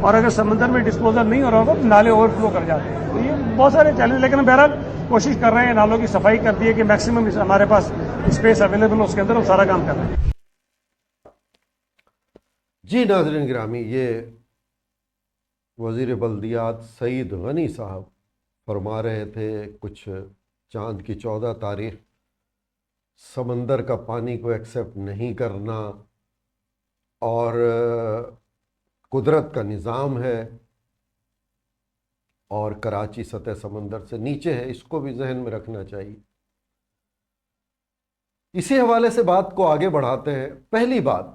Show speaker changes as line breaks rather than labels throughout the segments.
اور اگر سمندر میں ڈسپوزل نہیں ہو رہا ہوگا تو نالے اوور فلو کر جاتے ہیں. تو یہ بہت سارے چیلنج، لیکن بہرحال کوشش کر رہے ہیں نالوں کی صفائی کر دی ہے کہ میکسیمم ہمارے پاس اسپیس اویلیبل ہو، اس کے اندر ہم سارا کام کر رہے ہیں.
جی ناظرین گرامی، یہ وزیر بلدیات سعید غنی صاحب فرما رہے تھے کچھ چاند کی 14 تاریخ سمندر کا پانی کو ایکسیپٹ نہیں کرنا، اور قدرت کا نظام ہے اور کراچی سطح سمندر سے نیچے ہے، اس کو بھی ذہن میں رکھنا چاہیے. اسی حوالے سے بات کو آگے بڑھاتے ہیں. پہلی بات،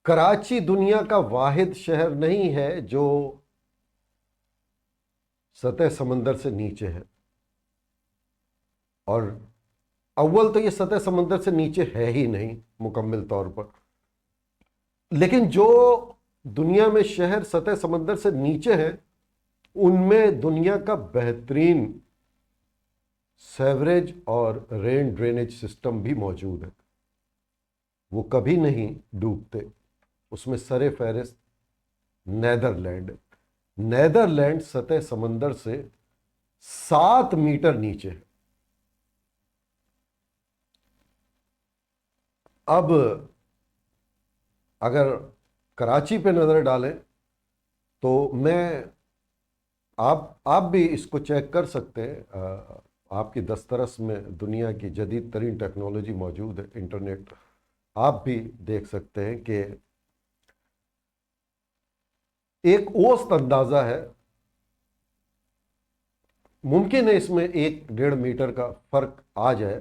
کراچی دنیا کا واحد شہر نہیں ہے جو سطح سمندر سے نیچے ہے، اور اول تو یہ سطح سمندر سے نیچے ہے ہی نہیں مکمل طور پر، لیکن جو دنیا میں شہر سطح سمندر سے نیچے ہیں ان میں دنیا کا بہترین سیوریج اور رین ڈرینیج سسٹم بھی موجود ہے. وہ کبھی نہیں ڈوبتے. اس میں سر فہرست نیدرلینڈ ہے. نیدرلینڈ سطح سمندر سے 7 میٹر نیچے ہے. اب اگر کراچی پہ نظر ڈالیں تو آپ بھی اس کو چیک کر سکتے ہیں. آپ کی دسترس میں دنیا کی جدید ترین ٹیکنالوجی موجود ہے، انٹرنیٹ. آپ بھی دیکھ سکتے ہیں کہ ایک اوسط اندازہ ہے، ممکن ہے اس میں 1-1.5 میٹر کا فرق آ جائے،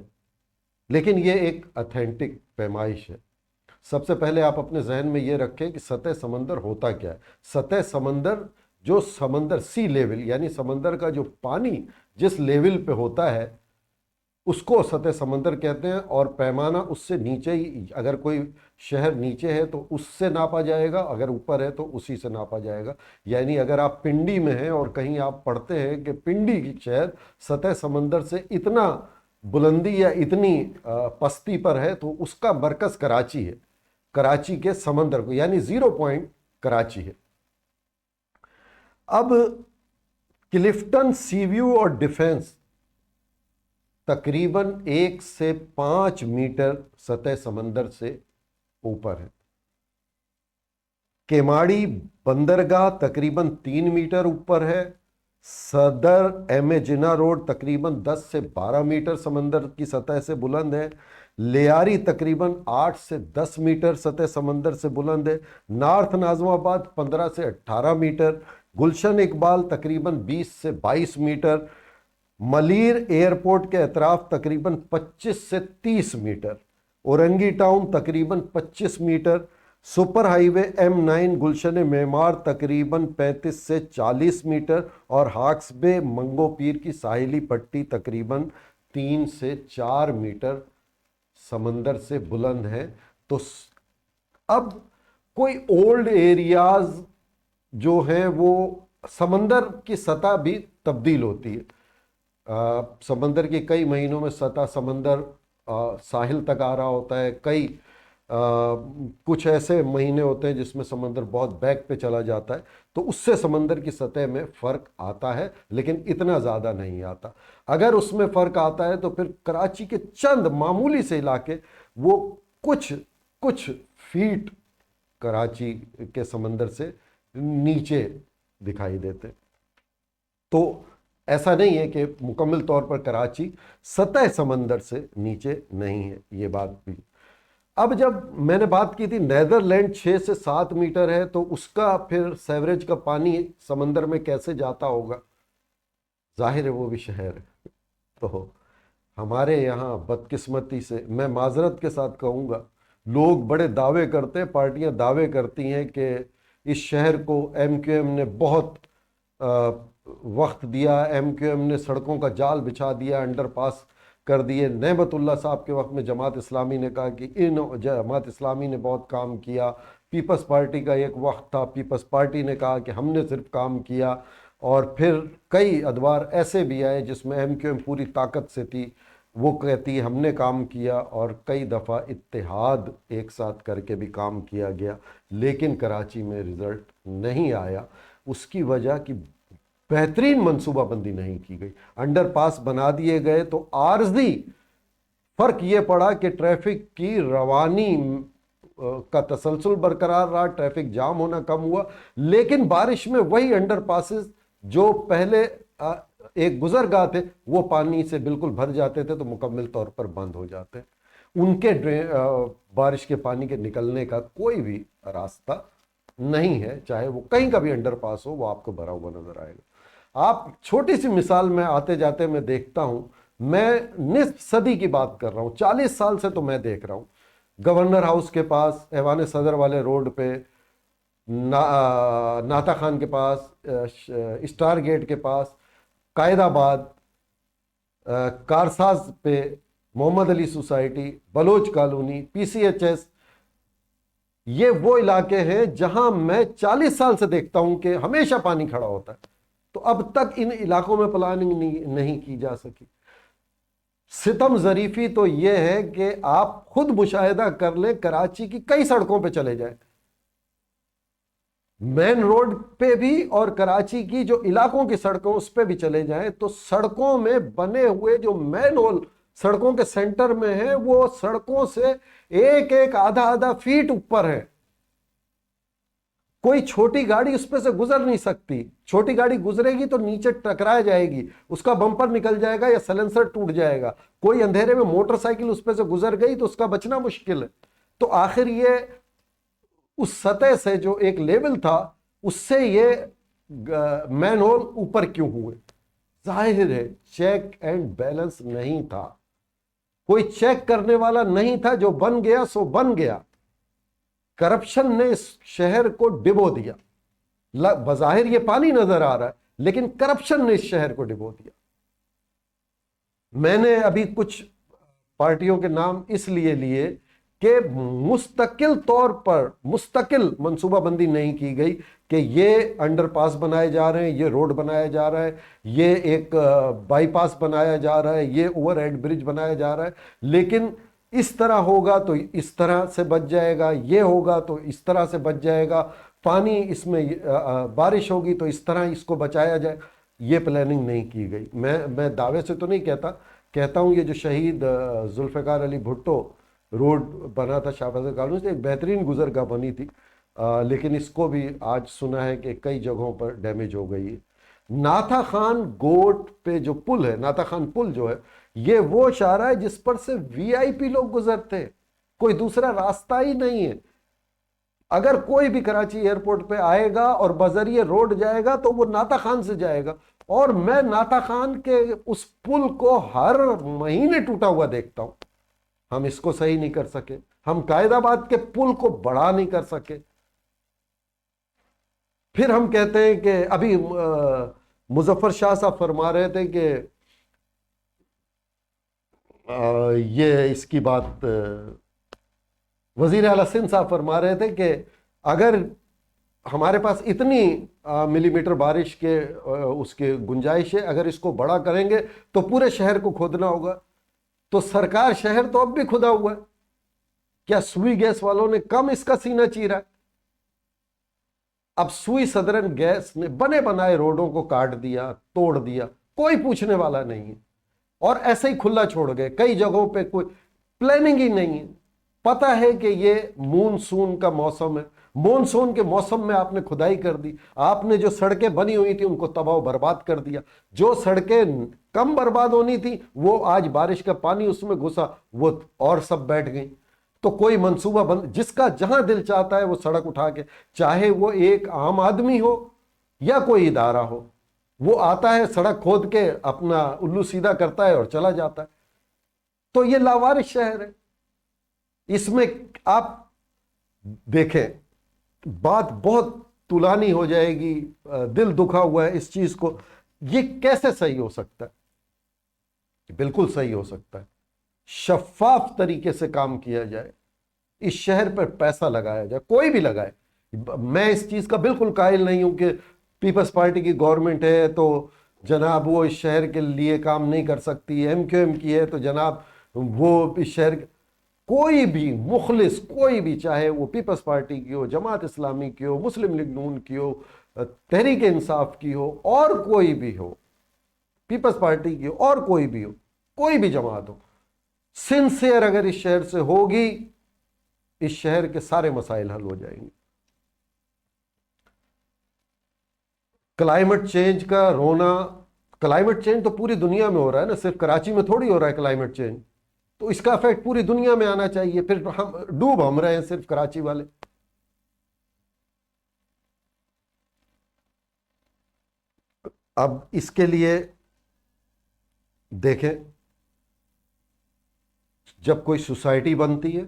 لیکن یہ ایک اتھینٹک پیمائش ہے. سب سے پہلے آپ اپنے ذہن میں یہ رکھیں کہ سطح سمندر ہوتا کیا ہے. سطح سمندر، جو سمندر سی لیول یعنی سمندر کا جو پانی جس لیول پہ ہوتا ہے اس کو سطح سمندر کہتے ہیں، اور پیمانہ اس سے نیچے ہی، اگر کوئی شہر نیچے ہے تو اس سے ناپا جائے گا، اگر اوپر ہے تو اسی سے ناپا جائے گا. یعنی اگر آپ پنڈی میں ہیں اور کہیں آپ پڑھتے ہیں کہ پنڈی کی شہر سطح سمندر سے اتنا بلندی یا اتنی پستی پر ہے تو اس کا مرکز کراچی ہے. کراچی کے سمندر کو یعنی 0 پوائنٹ کراچی ہے. اب کلفٹن، سی ویو اور ڈیفنس تقریباً 1 سے 5 میٹر سطح سمندر سے اوپر ہے. کیماڑی بندرگاہ تقریباً 3 میٹر اوپر ہے. صدر ایم اے جناح روڈ تقریباً 10 سے 12 میٹر سمندر کی سطح سے بلند ہے. لیاری تقریباً 8 سے 10 میٹر سطح سمندر سے بلند ہے. نارتھ ناظم آباد 15 سے 18 میٹر. گلشن اقبال تقریباً 20 سے 22 میٹر. ملیر ایئرپورٹ کے اطراف تقریباً 25 سے 30 میٹر. اورنگی ٹاؤن تقریباً 25 میٹر. سپر ہائی وے M9 گلشن معمار تقریباً 35 سے 40 میٹر. اور ہاکس بے منگو پیر کی ساحلی پٹی تقریباً 3 سے 4 میٹر سمندر سے بلند ہے. تو اب کوئی اولڈ ایریاز جو ہیں وہ سمندر کی سطح بھی تبدیل ہوتی ہے. سمندر کے کئی مہینوں میں سطح سمندر ساحل تک آ رہا ہوتا ہے. کچھ ایسے مہینے ہوتے ہیں جس میں سمندر بہت بیک پہ چلا جاتا ہے، تو اس سے سمندر کی سطح میں فرق آتا ہے، لیکن اتنا زیادہ نہیں آتا. اگر اس میں فرق آتا ہے تو پھر کراچی کے چند معمولی سے علاقے وہ کچھ فیٹ کراچی کے سمندر سے نیچے دکھائی دیتے. تو ایسا نہیں ہے کہ مکمل طور پر کراچی سطح سمندر سے نیچے نہیں ہے، یہ بات بھی. اب جب میں نے بات کی تھی نیدرلینڈ 6 سے 7 میٹر ہے، تو اس کا پھر سیوریج کا پانی سمندر میں کیسے جاتا ہوگا؟ ظاہر ہے وہ بھی شہر ہے. تو ہمارے یہاں بدقسمتی سے میں معذرت کے ساتھ کہوں گا، لوگ بڑے دعوے کرتے ہیں، پارٹیاں دعوے کرتی ہیں کہ اس شہر کو MQM نے بہت وقت دیا، MQM نے سڑکوں کا جال بچھا دیا، انڈر پاس کر دیے. نعمت اللہ صاحب کے وقت میں جماعت اسلامی نے کہا کہ جماعت اسلامی نے بہت کام کیا. پیپلز پارٹی کا ایک وقت تھا، پیپلز پارٹی نے کہا کہ ہم نے صرف کام کیا. اور پھر کئی ادوار ایسے بھی آئے جس میں MQM پوری طاقت سے تھی. وہ کہتی ہے ہم نے کام کیا، اور کئی دفعہ اتحاد ایک ساتھ کر کے بھی کام کیا گیا، لیکن کراچی میں رزلٹ نہیں آیا۔ اس کی وجہ کہ بہترین منصوبہ بندی نہیں کی گئی۔ انڈر پاس بنا دیے گئے تو عارضی فرق یہ پڑا کہ ٹریفک کی روانی کا تسلسل برقرار رہا، ٹریفک جام ہونا کم ہوا، لیکن بارش میں وہی انڈر پاسز جو پہلے ایک گزرگاہ تھے وہ پانی سے بالکل بھر جاتے تھے تو مکمل طور پر بند ہو جاتے، ان کے بارش کے پانی کے نکلنے کا کوئی بھی راستہ نہیں ہے، چاہے وہ کہیں کا بھی انڈر پاس ہو وہ آپ کو بھرا ہوا نظر آئے گا۔ آپ چھوٹی سی مثال میں آتے جاتے میں دیکھتا ہوں، میں نصف صدی کی بات کر رہا ہوں، 40 سال سے تو میں دیکھ رہا ہوں، گورنر ہاؤس کے پاس، ایوان صدر والے روڈ پہ، ناتا خان کے پاس، اسٹار گیٹ کے پاس، قائد آباد، کارساز پہ، محمد علی سوسائٹی، بلوچ کالونی، پی سی ایچ ایس، یہ وہ علاقے ہیں جہاں میں 40 سال سے دیکھتا ہوں کہ ہمیشہ پانی کھڑا ہوتا ہے، تو اب تک ان علاقوں میں پلاننگ نہیں کی جا سکی۔ ستم ظریفی تو یہ ہے کہ آپ خود مشاہدہ کر لیں، کراچی کی کئی سڑکوں پہ چلے جائیں، مین روڈ پہ بھی اور کراچی کی جو علاقوں کی سڑکوں اس پہ بھی چلے جائیں، تو سڑکوں میں بنے ہوئے جو مین ہول سڑکوں کے سینٹر میں ہیں وہ سڑکوں سے ایک ایک آدھا فیٹ اوپر ہے، کوئی چھوٹی گاڑی اس پہ سے گزر نہیں سکتی، چھوٹی گاڑی گزرے گی تو نیچے ٹکرا جائے گی، اس کا بمپر نکل جائے گا یا سلنسر ٹوٹ جائے گا، کوئی اندھیرے میں موٹر سائیکل اس پہ سے گزر گئی تو اس کا بچنا مشکل ہے۔ تو آخر یہ اس سطح سے جو ایک لیول تھا اس سے یہ مین ہول اوپر کیوں ہوئے؟ ظاہر ہے چیک اینڈ بیلنس نہیں تھا، کوئی چیک کرنے والا نہیں تھا، جو بن گیا سو بن گیا۔ کرپشن نے اس شہر کو ڈبو دیا، بظاہر یہ پانی نظر آ رہا ہے لیکن کرپشن نے اس شہر کو ڈبو دیا۔ میں نے ابھی کچھ پارٹیوں کے نام اس لیے لیے کہ مستقل طور پر مستقل منصوبہ بندی نہیں کی گئی کہ یہ انڈر پاس بنائے جا رہے ہیں، یہ روڈ بنایا جا رہا ہے، یہ ایک بائی پاس بنایا جا رہا ہے، یہ اوور ہیڈ برج بنایا جا رہا ہے، لیکن اس طرح ہوگا تو اس طرح سے بچ جائے گا، یہ ہوگا تو اس طرح سے بچ جائے گا، پانی اس میں بارش ہوگی تو اس طرح اس کو بچایا جائے، یہ پلاننگ نہیں کی گئی۔ میں دعوے سے تو نہیں کہتا ہوں یہ جو شہید ذوالفقار علی بھٹو روڈ بنا تھا شاہ فیصل کالونی سے، ایک بہترین گزرگاہ بنی تھی، لیکن اس کو بھی آج سنا ہے کہ کئی جگہوں پر ڈیمیج ہو گئی ہے۔ ناتا خان گوٹ پہ جو پل ہے، ناتا خان پل جو ہے، یہ وہ اشارہ ہے جس پر سے وی آئی پی لوگ گزرتے، کوئی دوسرا راستہ ہی نہیں ہے۔ اگر کوئی بھی کراچی ایئرپورٹ پہ آئے گا اور بذریعہ روڈ جائے گا تو وہ ناتا خان سے جائے گا، اور میں ناتا خان کے اس پل کو ہر مہینے ٹوٹا ہوا دیکھتا ہوں۔ ہم اس کو صحیح نہیں کر سکے، ہم قائد آباد کے پل کو بڑا نہیں کر سکے، پھر ہم کہتے ہیں کہ ابھی مظفر شاہ صاحب فرما رہے تھے کہ یہ اس کی بات وزیر اعلیٰ سندھ صاحب فرما رہے تھے کہ اگر ہمارے پاس اتنی ملی میٹر بارش کے اس کے گنجائش ہے، اگر اس کو بڑا کریں گے تو پورے شہر کو کھودنا ہوگا، تو سرکار شہر تو اب بھی کھدا ہوا ہے، کیا سوئی گیس والوں نے کم اس کا سینہ چیرا؟ اب سوئی سدرن گیس نے بنے بنائے روڈوں کو کاٹ دیا، توڑ دیا، کوئی پوچھنے والا نہیں ہے، اور ایسے ہی کھلا چھوڑ گئے، کئی جگہوں پہ کوئی پلاننگ ہی نہیں ہے۔ پتہ ہے کہ یہ مونسون کا موسم ہے، مونسون کے موسم میں آپ نے کھدائی کر دی، آپ نے جو سڑکیں بنی ہوئی تھی ان کو تباہ و برباد کر دیا، جو سڑکیں کم برباد ہونی تھی وہ آج بارش کا پانی اس میں گھسا، وہ اور سب بیٹھ گئی۔ تو کوئی منصوبہ بند، جس کا جہاں دل چاہتا ہے وہ سڑک اٹھا کے، چاہے وہ ایک عام آدمی ہو یا کوئی ادارہ ہو، وہ آتا ہے سڑک کھود کے اپنا الو سیدھا کرتا ہے اور چلا جاتا ہے۔ تو یہ لاوارث شہر ہے۔ اس میں آپ دیکھیں، بات بہت طولانی ہو جائے گی، دل دکھا ہوا ہے اس چیز کو، یہ کیسے صحیح ہو سکتا ہے؟ بالکل صحیح ہو سکتا ہے، شفاف طریقے سے کام کیا جائے، اس شہر پر پیسہ لگایا جائے، کوئی بھی لگائے۔ میں اس چیز کا بالکل قائل نہیں ہوں کہ پیپلز پارٹی کی گورنمنٹ ہے تو جناب وہ اس شہر کے لیے کام نہیں کر سکتی، ایم کیو ایم کی ہے تو جناب وہ اس شہر کوئی بھی مخلص، کوئی بھی، چاہے وہ پیپلز پارٹی کی ہو، جماعت اسلامی کی ہو، مسلم لیگ نون کی ہو، تحریک انصاف کی ہو، اور کوئی بھی ہو، پیپلز پارٹی کی ہو اور کوئی بھی ہو، کوئی بھی جماعت ہو، سنسیئر اگر اس شہر سے ہوگی، اس شہر کے سارے مسائل حل ہو جائیں گے۔ کلائمیٹ چینج کا رونا، کلائمیٹ چینج تو پوری دنیا میں ہو رہا ہے نا، صرف کراچی میں تھوڑی ہو رہا ہے کلائمیٹ چینج، تو اس کا افیکٹ پوری دنیا میں آنا چاہیے، پھر ہم رہے ہیں صرف کراچی والے۔ اب اس کے لیے دیکھیں، جب کوئی سوسائٹی بنتی ہے،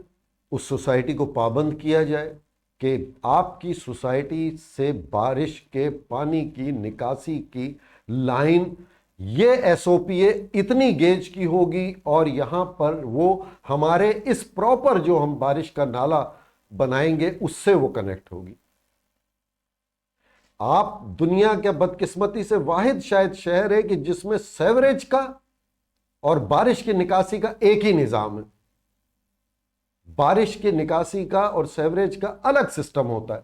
اس سوسائٹی کو پابند کیا جائے کہ آپ کی سوسائٹی سے بارش کے پانی کی نکاسی کی لائن یہ ایس او پی ہے، اتنی گیج کی ہوگی، اور یہاں پر وہ ہمارے اس پراپر جو ہم بارش کا نالا بنائیں گے اس سے وہ کنیکٹ ہوگی۔ آپ دنیا کے بدقسمتی سے واحد شاید شہر ہے کہ جس میں سیوریج کا اور بارش کی نکاسی کا ایک ہی نظام ہے۔ بارش کی نکاسی کا اور سیوریج کا الگ سسٹم ہوتا ہے،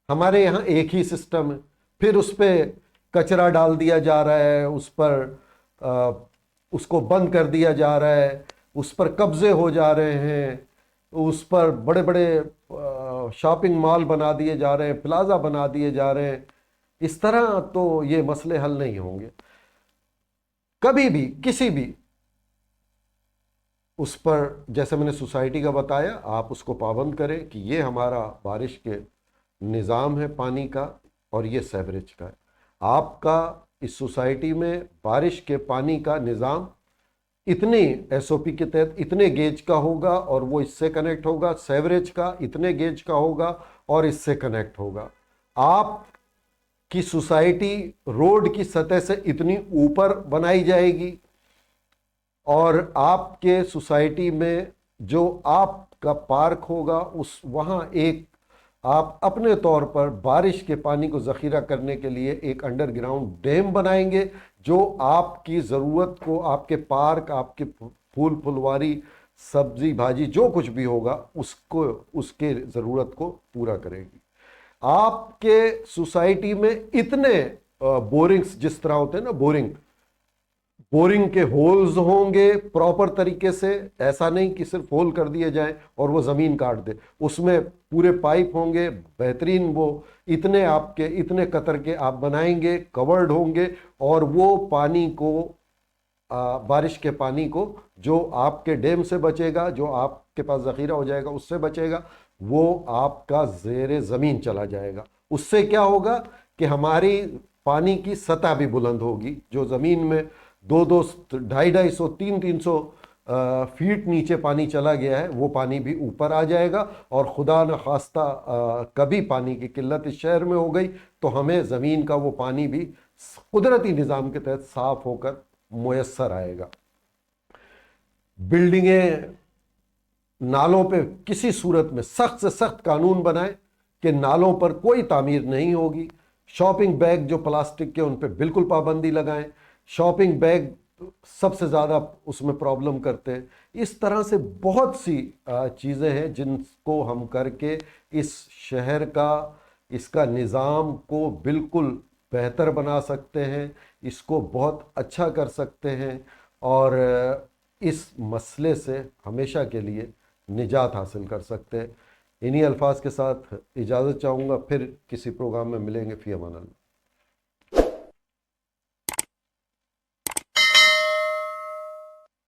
ہمارے یہاں ایک ہی سسٹم ہے، پھر اس پہ کچرا ڈال دیا جا رہا ہے، اس پر اس کو بند کر دیا جا رہا ہے، اس پر قبضے ہو جا رہے ہیں، اس پر بڑے بڑے شاپنگ مال بنا دیے جا رہے ہیں، پلازا بنا دیے جا رہے ہیں۔ اس طرح تو یہ مسئلے حل نہیں ہوں گے کبھی بھی، کسی بھی۔ اس پر جیسے میں نے سوسائٹی کا بتایا، آپ اس کو پابند کریں کہ یہ ہمارا بارش کے نظام ہے پانی کا، اور یہ سیوریج کا ہے۔ آپ کا اس سوسائٹی میں بارش کے پانی کا نظام اتنے ایس او پی کے تحت اتنے گیج کا ہوگا اور وہ اس سے کنیکٹ ہوگا، سیوریج کا اتنے گیج کا ہوگا اور اس سے کنیکٹ ہوگا۔ آپ کی سوسائٹی روڈ کی سطح سے اتنی اوپر بنائی جائے گی، اور آپ کے سوسائٹی میں جو آپ کا پارک ہوگا وہاں ایک آپ اپنے طور پر بارش کے پانی کو ذخیرہ کرنے کے لیے ایک انڈر گراؤنڈ ڈیم بنائیں گے، جو آپ کی ضرورت کو، آپ کے پارک، آپ کے پھول پھلواری، سبزی بھاجی جو کچھ بھی ہوگا اس کے ضرورت کو پورا کرے گی۔ آپ کے سوسائٹی میں اتنے بورنگز، جس طرح ہوتے ہیں نا بورنگ کے ہولز ہوں گے پراپر طریقے سے، ایسا نہیں کہ صرف ہول کر دیے جائیں اور وہ زمین کاٹ دے، اس میں پورے پائپ ہوں گے بہترین، وہ اتنے آپ کے اتنے قطر کے آپ بنائیں گے، کورڈ ہوں گے، اور وہ پانی کو، بارش کے پانی کو جو آپ کے ڈیم سے بچے گا، جو آپ کے پاس ذخیرہ ہو جائے گا اس سے بچے گا، وہ آپ کا زیر زمین چلا جائے گا۔ اس سے کیا ہوگا کہ ہماری پانی کی سطح بھی بلند ہوگی، جو زمین میں 200-250-250 300 فیٹ نیچے پانی چلا گیا ہے، وہ پانی بھی اوپر آ جائے گا، اور خدا نخواستہ کبھی پانی کی قلت اس شہر میں ہو گئی تو ہمیں زمین کا وہ پانی بھی قدرتی نظام کے تحت صاف ہو کر میسر آئے گا۔ بلڈنگیں، نالوں پہ کسی صورت میں سخت سے سخت قانون بنائیں کہ نالوں پر کوئی تعمیر نہیں ہوگی۔ شاپنگ بیگ جو پلاسٹک کے، ان پہ بالکل پابندی لگائیں۔ شاپنگ بیگ سب سے زیادہ اس میں پرابلم کرتے ہیں۔ اس طرح سے بہت سی چیزیں ہیں جن کو ہم کر کے اس شہر کا، اس کا نظام کو بالکل بہتر بنا سکتے ہیں، اس کو بہت اچھا کر سکتے ہیں، اور اس مسئلے سے ہمیشہ کے لیے نجات حاصل کر سکتے ہیں۔ انہی الفاظ کے ساتھ اجازت چاہوں گا، پھر کسی پروگرام میں ملیں گے۔ فی امان اللہ۔